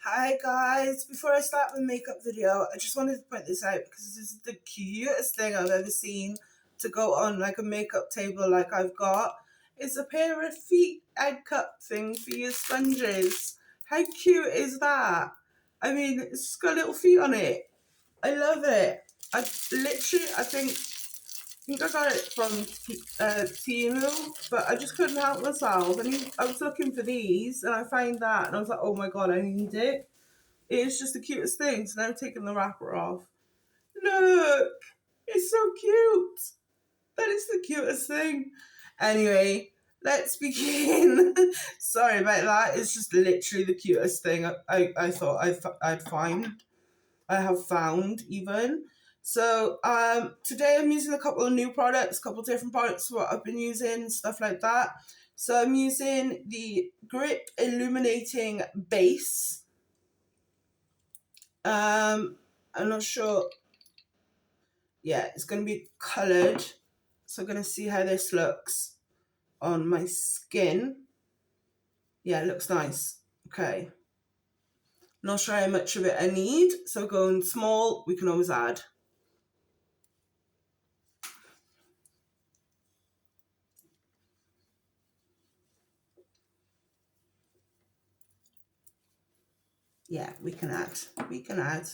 Hi guys, before I start my makeup video, I just wanted to point this out because this is the cutest thing I've ever seen to go on like a makeup table like I've got. It's a pair of feet egg cup thing for your sponges. How cute is that? I mean, it's just got little feet on it. I love it. I think I got it from Temu, but I just couldn't help myself. I was looking for these and I found that and I was like, oh my god, I need it. It is just the cutest thing. So now I'm taking the wrapper off. Look! It's so cute! That is the cutest thing. Anyway, let's begin. Sorry about that. It's just literally the cutest thing I thought I'd find. I have found even. So today I'm using a couple of new products, a couple of different products what I've been using, stuff like that. So I'm using the Grip Illuminating Base. I'm not sure. Yeah, it's going to be coloured. So I'm going to see how this looks on my skin. Yeah, it looks nice. Okay. Not sure how much of it I need. So going small, we can always add. Yeah, we can add. We can add.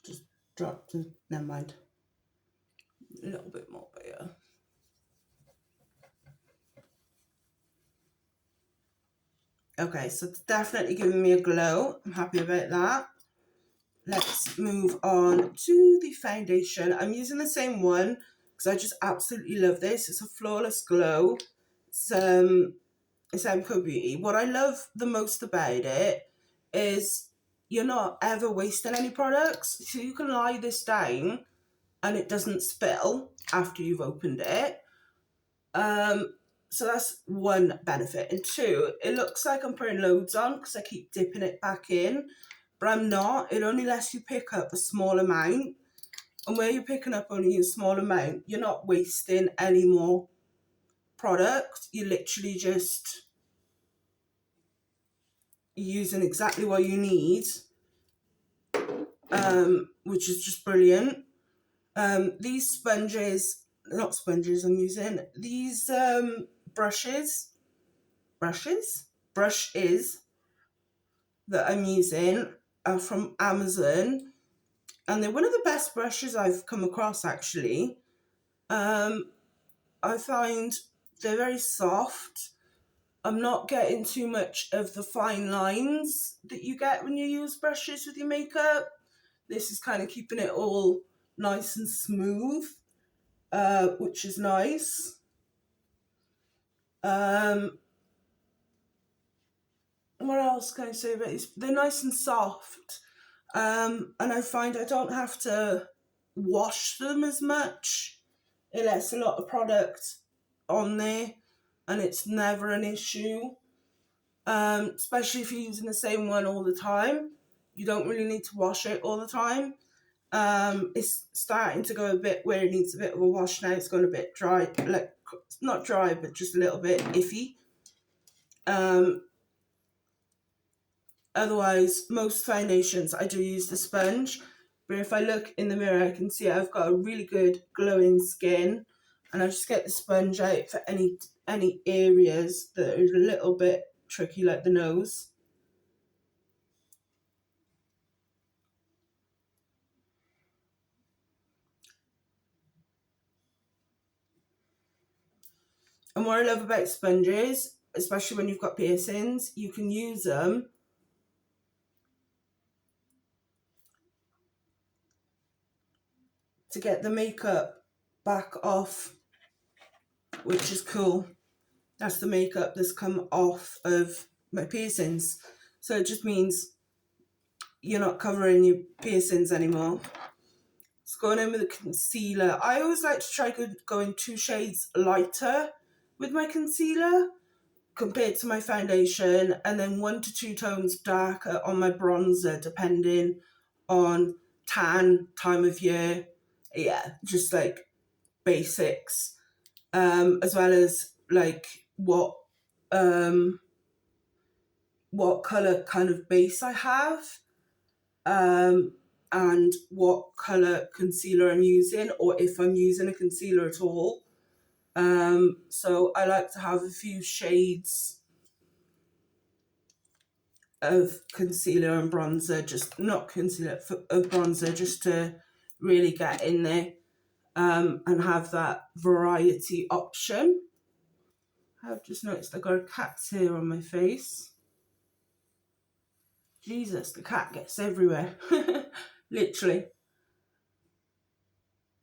Just drop the, never mind. A little bit more here. Okay, so it's definitely giving me a glow. I'm happy about that. Let's move on to the foundation. I'm using the same one because I just absolutely love this. It's a flawless glow. It's Mcobeauty. What I love the most about it is you're not ever wasting any products. So you can lie this down and it doesn't spill after you've opened it. So that's one benefit. And two, it looks like I'm putting loads on because I keep dipping it back in, but I'm not. It only lets you pick up a small amount. And where you're picking up only a small amount, you're not wasting any more product. You're literally just using exactly what you need, which is just brilliant. These sponges, not sponges, I'm using these brushes that I'm using are from Amazon, and they're one of the best brushes I've come across actually. I find they're very soft. I'm not getting too much of the fine lines that you get when you use brushes with your makeup. This is kind of keeping it all nice and smooth, which is nice. What else can I say about these? They're nice and soft. And I find I don't have to wash them as much. It lets a lot of product on there and it's never an issue. Especially if you're using the same one all the time. You don't really need to wash it all the time. It's starting to go a bit where it needs a bit of a wash now. It's gone a bit dry, like not dry, but just a little bit iffy. Otherwise, most foundations I do use the sponge, but if I look in the mirror I can see I've got a really good glowing skin, and I just get the sponge out for any areas that are a little bit tricky, like the nose. And what I love about sponges, especially when you've got piercings, you can use them to get the makeup back off, which is cool. That's the makeup that's come off of my piercings. So it just means you're not covering your piercings anymore. It's going in with a concealer. I always like to try going 2 shades lighter with my concealer compared to my foundation, and then 1 to 2 tones darker on my bronzer depending on tan, time of year. Yeah, just like basics, as well as like what color kind of base I have, and what color concealer I'm using, or if I'm using a concealer at all. So I like to have a few shades of concealer and bronzer, just not concealer, of bronzer, just to really get in there, and have that variety option. I've just noticed I got a cat's hair on my face. Jesus, the cat gets everywhere, literally.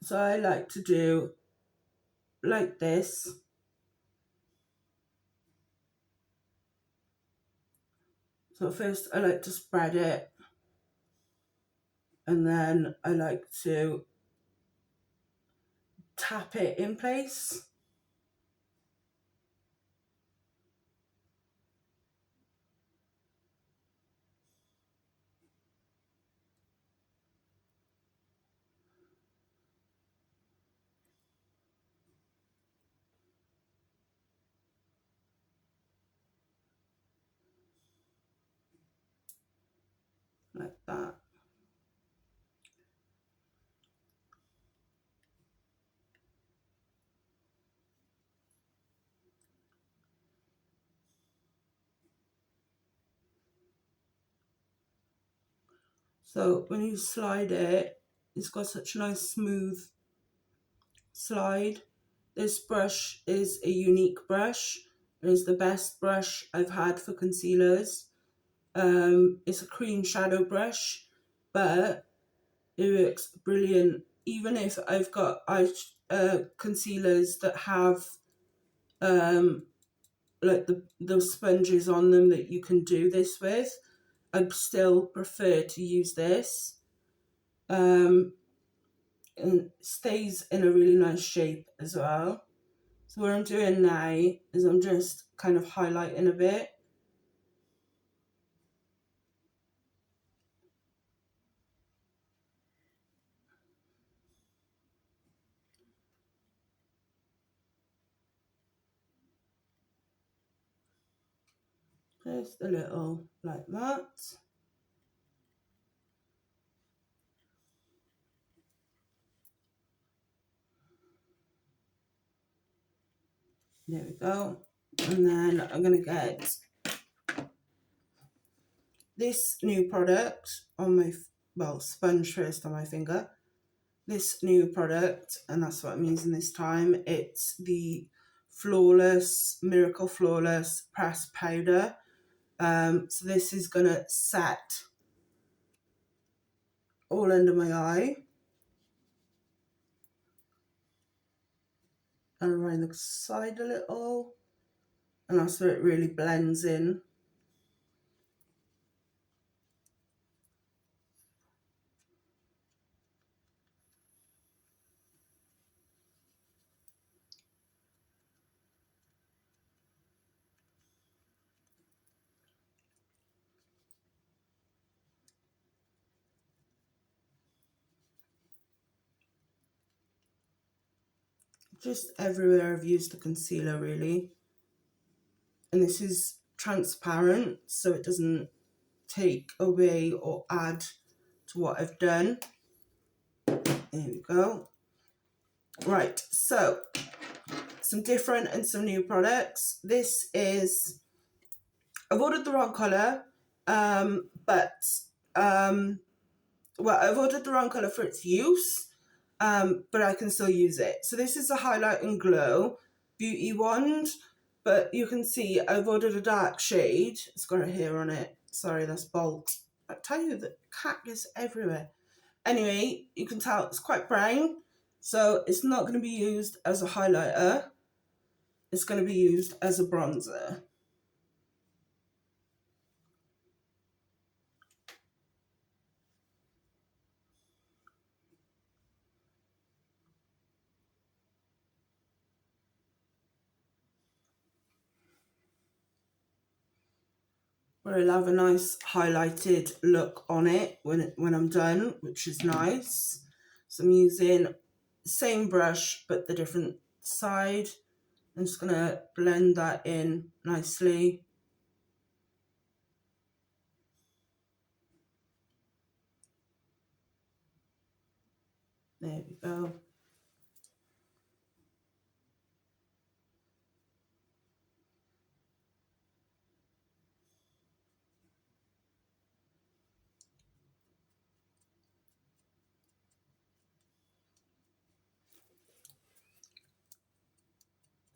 So I like to do like this. So first I like to spread it, and then I like to tap it in place. Like that. So when you slide it, it's got such a nice smooth slide. This brush is a unique brush. It is the best brush I've had for concealers. It's a cream shadow brush, but it works brilliant. Even if I've got concealers that have like the sponges on them that you can do this with, I'd still prefer to use this. And it stays in a really nice shape as well. So what I'm doing now is I'm just kind of highlighting a bit. Just a little like that. There we go. And then I'm going to get this new product on my, well, sponge first on my finger. This new product, and that's what I'm using this time. It's the Miracle Flawless Pressed Powder. So this is going to set all under my eye and around the side a little, and that's so it really blends in. Just everywhere I've used the concealer really. And this is transparent, so it doesn't take away or add to what I've done. There we go. Right, so some different and some new products. This is, I've ordered the wrong colour, well, I've ordered the wrong colour for its use, but I can still use it. So this is a Highlight and Glow Beauty Wand, but you can see I've ordered a dark shade. It's got a hair on it. Sorry, that's Bolt. I tell you, the cat is everywhere. Anyway, you can tell it's quite brown, so it's not going to be used as a highlighter. It's going to be used as a bronzer. where it'll have a nice highlighted look on it when I'm done, which is nice. So I'm using the same brush but the different side. I'm just going to blend that in nicely. There we go.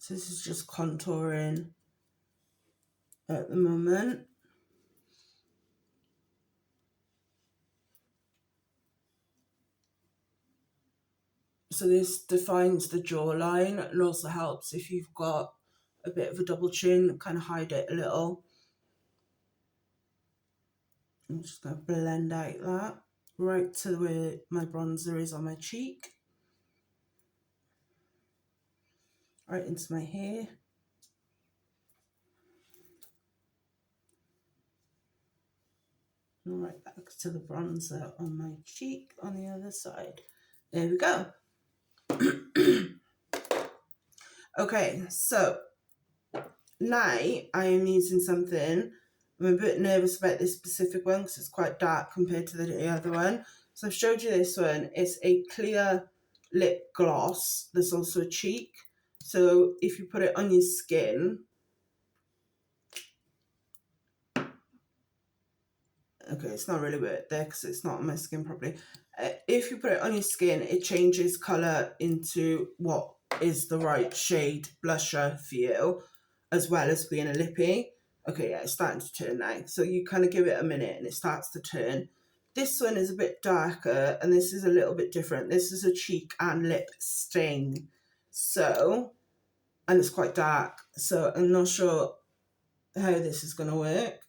So this is just contouring at the moment. So this defines the jawline and also helps if you've got a bit of a double chin, kind of hide it a little. I'm just going to blend out that right to where my bronzer is on my cheek. Right into my hair. And right back to the bronzer on my cheek on the other side. There we go. Okay, so now I am using something. I'm a bit nervous about this specific one because it's quite dark compared to the other one. So I've showed you this one. It's a clear lip gloss. There's also a cheek. So if you put it on your skin, okay, it's not really worth there because it's not on my skin properly. If you put it on your skin, it changes colour into what is the right shade blusher for you, as well as being a lippy. Okay, yeah, it's starting to turn now. So you kind of give it a minute and it starts to turn. This one is a bit darker and this is a little bit different. This is a cheek and lip stain. So, and it's quite dark. So I'm not sure how this is going to work.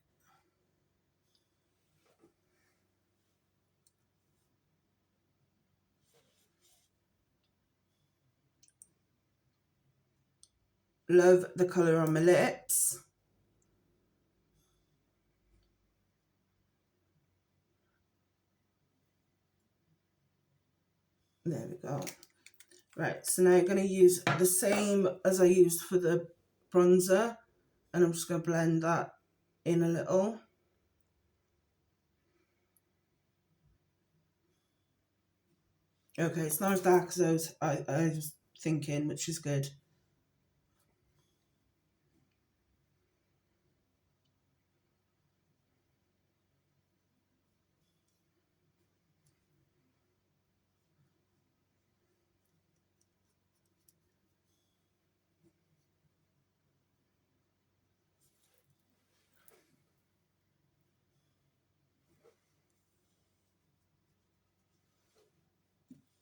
Love the colour on my lips. There we go. Right, so now I'm going to use the same as I used for the bronzer, and I'm just going to blend that in a little. Okay, it's not as dark as I was thinking, which is good.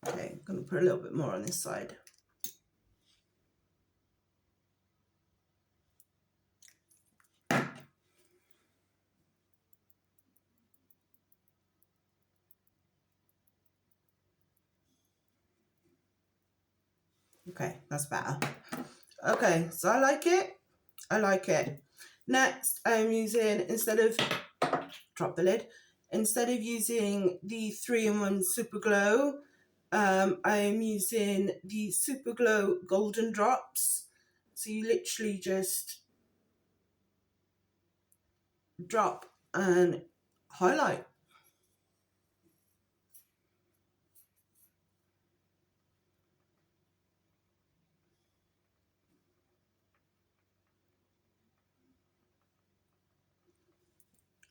Okay, I'm going to put a little bit more on this side. Okay, that's better. Okay, so I like it. I like it. Next, I'm using, instead of, drop the lid, instead of using the 3-in-1 Super Glow, I'm using the Super Glow Golden Drops. So you literally just drop and highlight.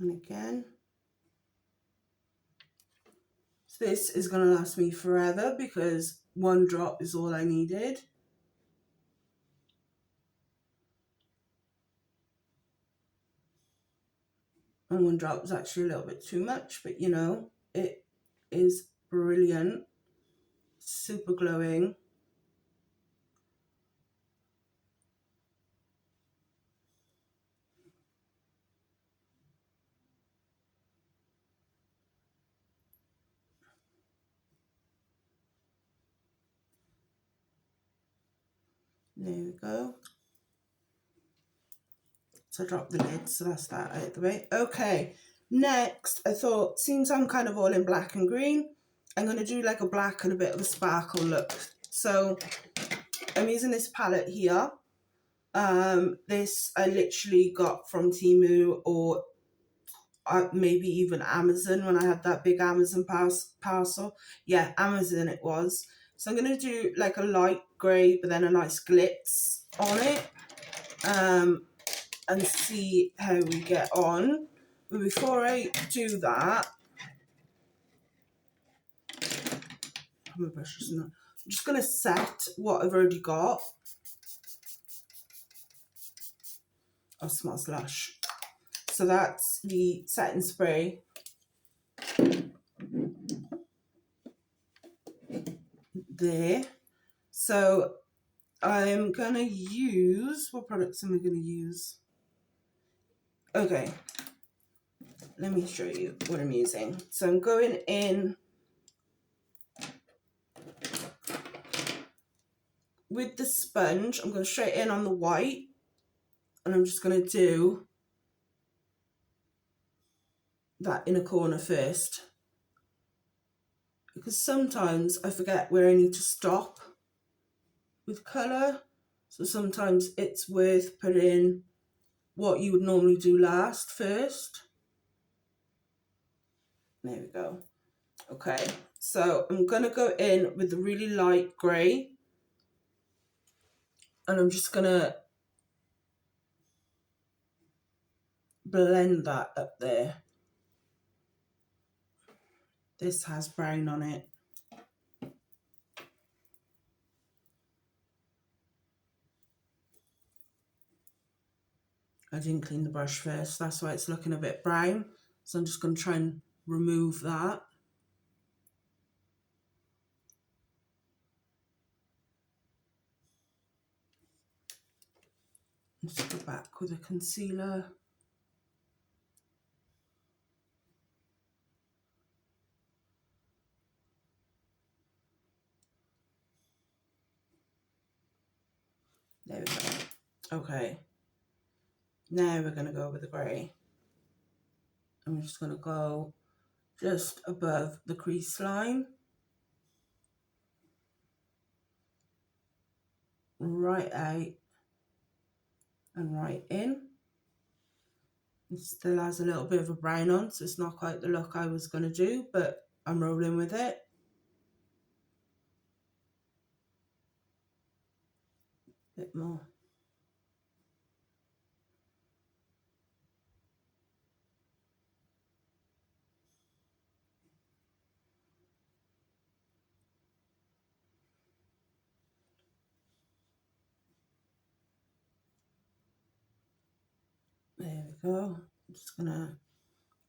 And again. So this is going to last me forever because one drop is all I needed. And one drop is actually a little bit too much, but you know, it is brilliant. Super glowing. There we go. So I dropped the lid, so that's that out of the way. Okay, next I thought, since I'm kind of all in black and green, I'm going to do like a black and a bit of a sparkle look. So I'm using this palette here. This I literally got from Temu or maybe even Amazon when I had that big Amazon parcel. Yeah, Amazon it was. So I'm going to do like a light grey but then a nice glitz on it. And see how we get on. But before I do that, I'm just going to set what I've already got. Oh, smells lush. So that's the setting spray. There. So I'm going to use, what products am I going to use? Okay, let me show you what I'm using. So I'm going in with the sponge. I'm going straight in on the white, and I'm just going to do that inner corner first, because sometimes I forget where I need to stop with colour. So sometimes it's worth putting what you would normally do last first. There we go. Okay, so I'm going to go in with the really light grey, and I'm just going to blend that up there. This has brown on it. I didn't clean the brush first, that's why it's looking a bit brown. So I'm just going to try and remove that. Just go back with a concealer. There we go. Okay. Now we're going to go with the grey. I'm just going to go just above the crease line. Right out and right in. It still has a little bit of a brown on, so it's not quite the look I was going to do, but I'm rolling with it. Bit more. There we go. I'm just going to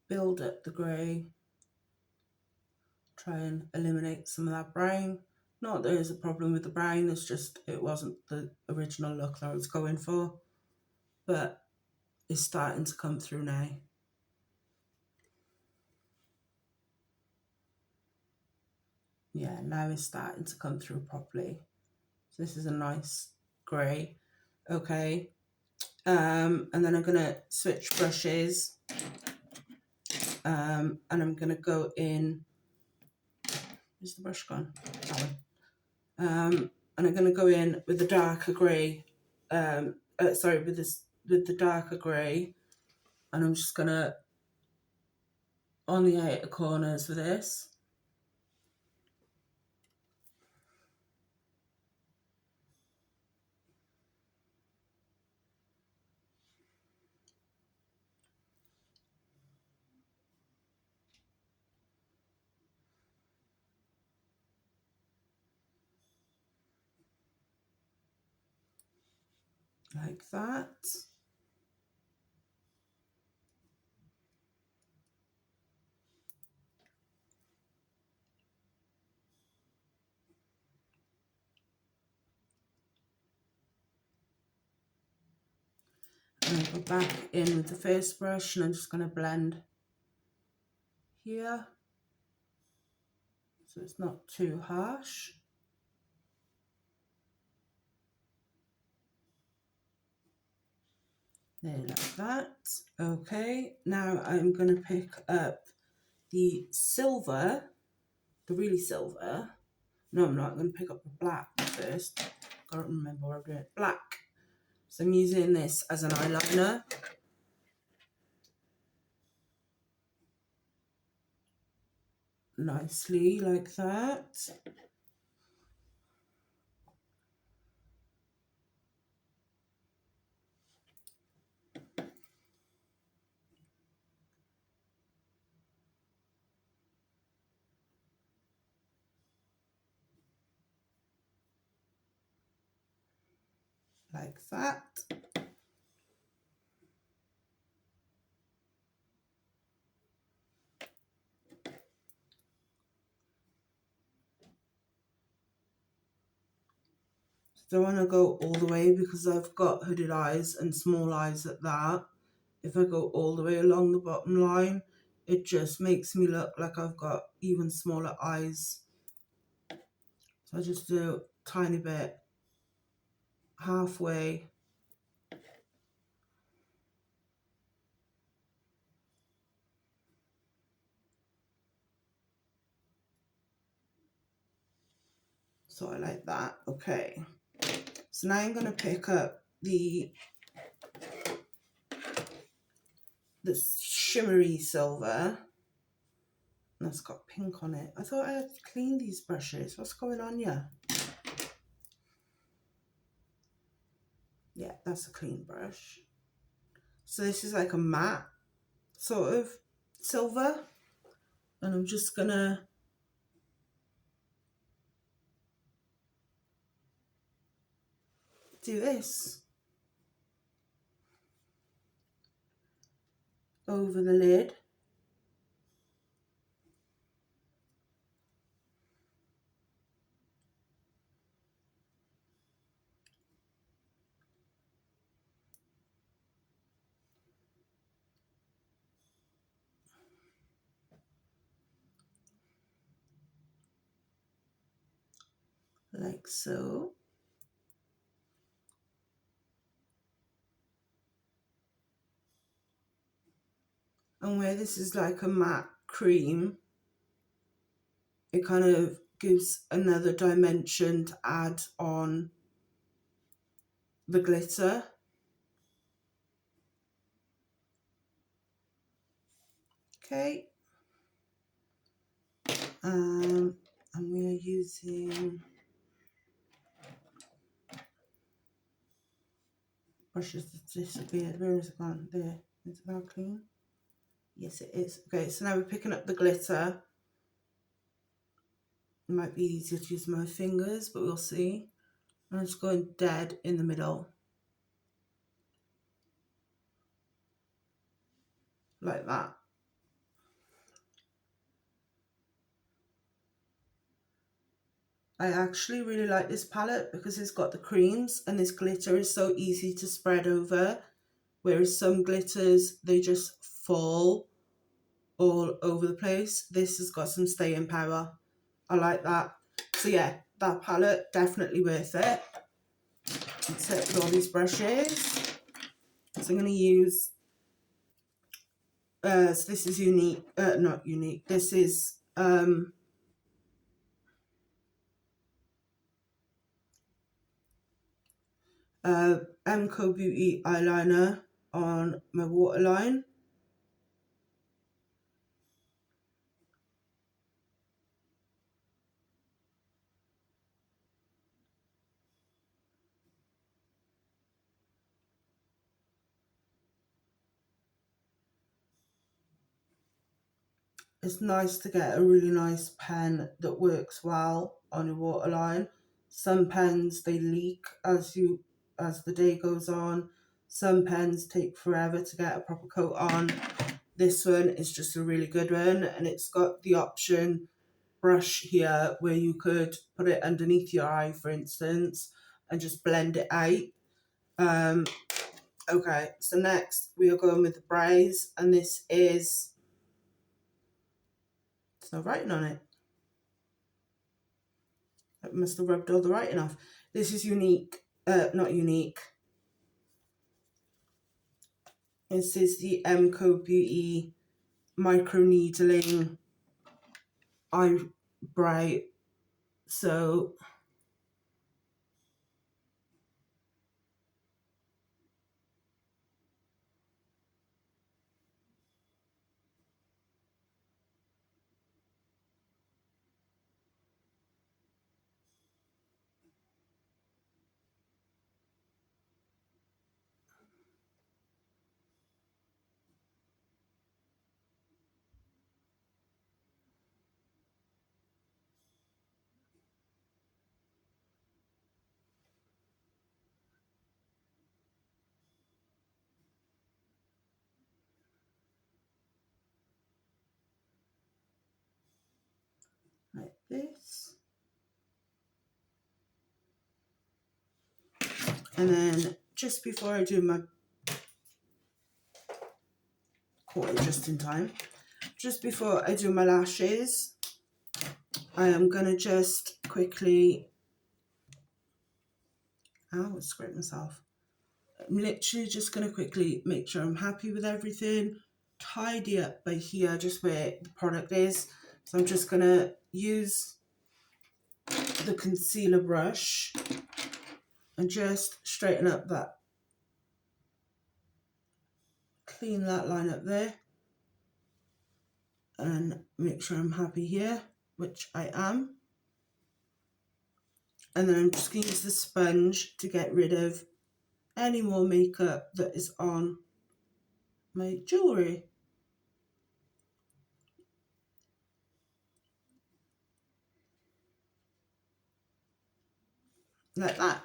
build up the grey. Try and eliminate some of that brown. Not that there's a problem with the brown, it's just it wasn't the original look that I was going for. But it's starting to come through now. Yeah, now it's starting to come through properly. So this is a nice grey. Okay. And then I'm going to switch brushes. And I'm going to go in. Where's the brush gone? That one. And I'm going to go in with the darker grey. Sorry, with the darker grey. And I'm just going to, on the outer corners with this. Like that. And I'll go back in with the first brush and I'm just going to blend here so it's not too harsh. There, like that. Okay, now I'm going to pick up the silver, the really silver. No, I'm not. I'm going to pick up the black first. I don't remember what I'm doing. Black. So I'm using this as an eyeliner. Nicely, like that. Like that. Don't want to go all the way because I've got hooded eyes and small eyes at that. If I go all the way along the bottom line, it just makes me look like I've got even smaller eyes. So I just do a tiny bit halfway. So I like that. Okay. So now I'm going to pick up the shimmery silver. That's got pink on it. I thought I had cleaned these brushes. What's going on here? Yeah, that's a clean brush. So this is like a matte sort of silver. And I'm just going to do this over the lid. Like so. And where this is like a matte cream, it kind of gives another dimension to add on the glitter. Okay. And we are using brushes that disappeared. Where is it gone? There. Is it now clean? Yes, it is. Okay, so now we're picking up the glitter. It might be easier to use my fingers, but we'll see. I'm just going dead in the middle. Like that. I actually really like this palette because it's got the creams and this glitter is so easy to spread over. Whereas some glitters, they just fall all over the place. This has got some staying power. I like that. So yeah, that palette, definitely worth it. Let's hit with all these brushes. So I'm going to use, so this is unique, not unique, this is Mcobeauty eyeliner on my waterline. It's nice to get a really nice pen that works well on your waterline. Some pens, they leak as the day goes on. Some pens take forever to get a proper coat on. This one is just a really good one, and it's got the option brush here where you could put it underneath your eye, for instance, and just blend it out. Okay, so next we are going with the brows, and this is, there's no writing on it. I must have rubbed all the writing off. This is unique, not unique. This is the Mcobeauty micro needling eyebrow. So like this. And then just before I do my, caught it just in time, just before I do my lashes, I am going to just quickly, I scraped myself. I'm literally just going to quickly make sure I'm happy with everything, tidy up by here, just where the product is. So I'm just going to use the concealer brush and just straighten up that, clean that line up there, and make sure I'm happy here, which I am. And then I'm just going to use the sponge to get rid of any more makeup that is on my jewellery. Like that.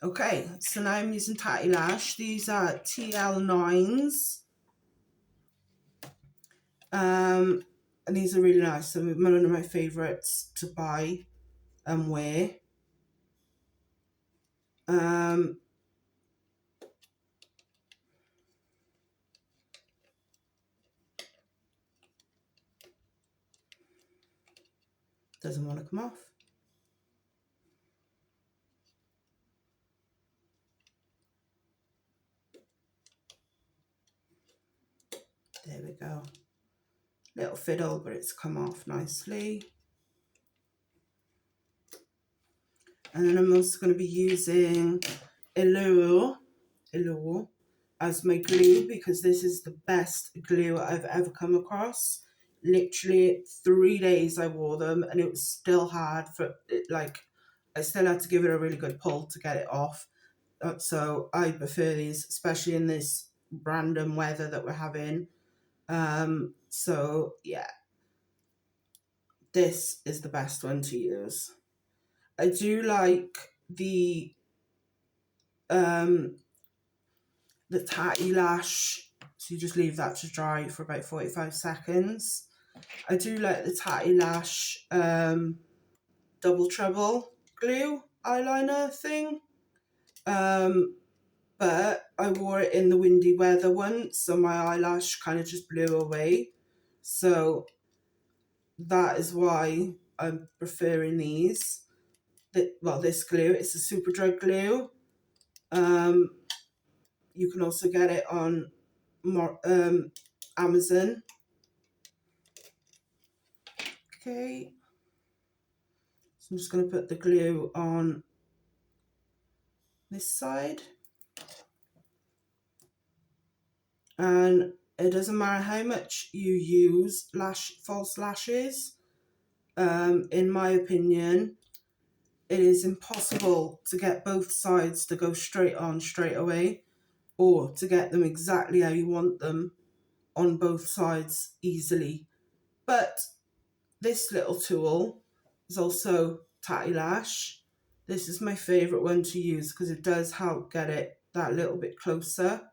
Okay, so now I'm using Tatty Lash. These are TL9s. And these are really nice. So one of my favourites to buy and wear. Doesn't want to come off. There we go. Little fiddle, but it's come off nicely. And then I'm also going to be using Allure as my glue, because this is the best glue I've ever come across. Literally 3 days I wore them and it was still hard for it, like I still had to give it a really good pull to get it off. So I prefer these, especially in this random weather that we're having. So yeah, this is the best one to use. I do like the Tatty Lash, so you just leave that to dry for about 45 seconds. I do like the Tatty Lash double trouble glue eyeliner thing, but I wore it in the windy weather once, so my eyelash kind of just blew away. So that is why I'm preferring these. Well, this glue, it's a Superdrug glue. You can also get it on Amazon. Okay, so I'm just going to put the glue on this side. And it doesn't matter how much you use false lashes, in my opinion, it is impossible to get both sides to go straight on straight away, or to get them exactly how you want them on both sides easily. But this little tool is also Tatty Lash. This is my favourite one to use because it does help get it that little bit closer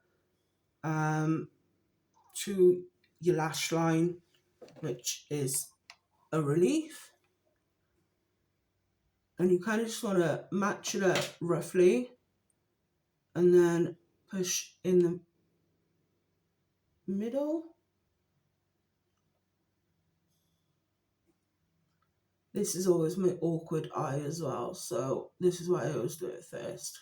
to your lash line, which is a relief. And you kind of just want to match it up roughly and then push in the middle. This is always my awkward eye as well, so this is why I always do it first.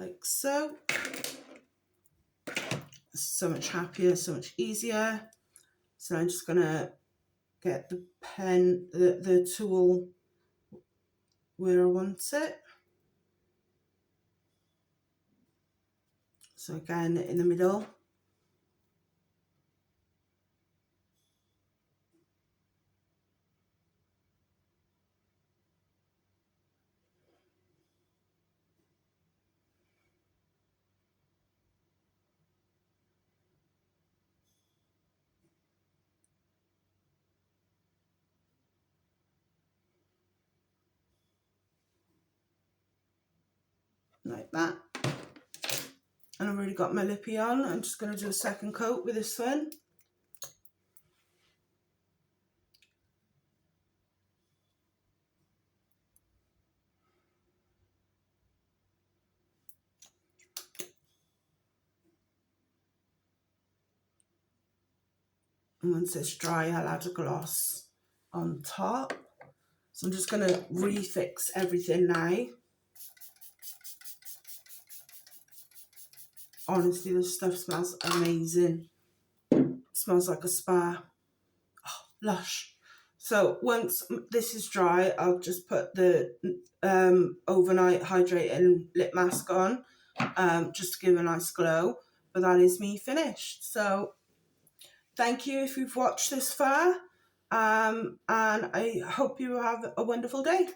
like so. So much happier, so much easier. So I'm just gonna get the pen, the tool where I want it. So again, in the middle. Like that. And I've already got my lippy on. I'm just going to do a second coat with this one. And once it's dry, I'll add a gloss on top. So I'm just going to refix everything now. Honestly, this stuff smells amazing. It smells like a spa. Oh, lush. So once this is dry, I'll just put the overnight hydrating lip mask on, just to give a nice glow. But that is me finished. So thank you if you've watched this far, and I hope you have a wonderful day.